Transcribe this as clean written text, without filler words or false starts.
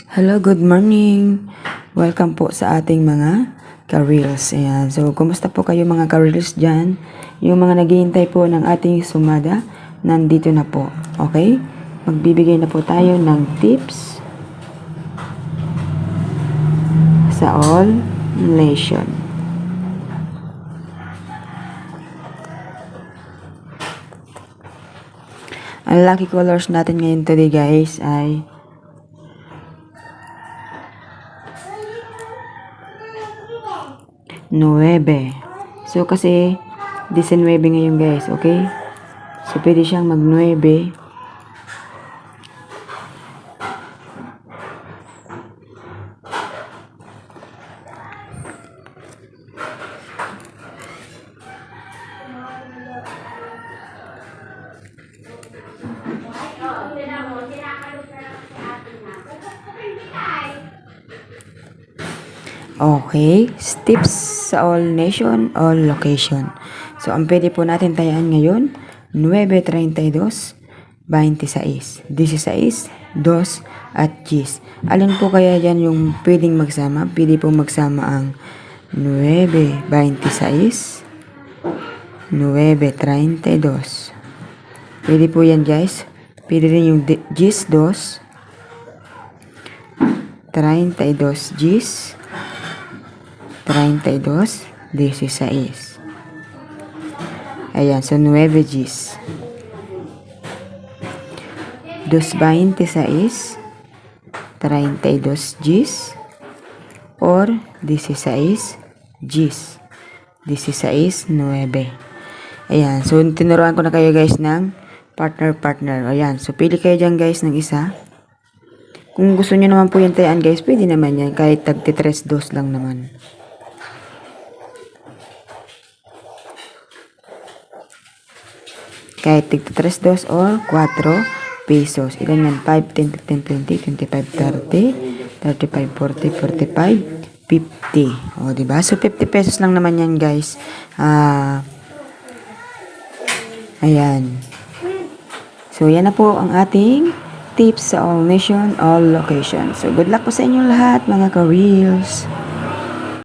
Hello, good morning. Welcome po sa ating mga ka-reels. Ayan. So, kumusta po kayo mga ka-reels dyan? Yung mga naghihintay po ng ating sumada, nandito na po. Okay? Magbibigay na po tayo ng tips sa all nation. Ang lucky colors natin ngayon today guys ay Nuebe. So, kasi 19 ngayon guys, okay? So, pwede siyang mag-9. Okay, tips sa all nation, all location. So, ang pwede po natin tayaan ngayon, 9:32, 26, 16, 2, at 10. Alin po kaya dyan yung pwedeng magsama? Pwede po magsama ang 9:26, 9:32. Pwede po yan guys. Pwede rin yung 10, 32, 10, 32, 16. Ayan, so 9 Gs. 2:26, 32 Gs, or 16 Gs. 16, 9. Ayan, so tinuruan ko na kayo guys ng partner. Ayan, so pili kayo dyan guys ng isa. Kung gusto nyo naman po yung tayaan guys, pwede naman yan. Kahit tagti-3-2 lang naman. Kahit tig-3-2 or 4 pesos. Ilan yan? 5, 10, 15, 20, 25, 30, 35, 40, 45, 50. O, diba? So, 50 pesos lang naman yan, guys. Ayan. So, yan na po ang ating tips sa all nation, all location. So, good luck po sa inyong lahat, mga ka-reels.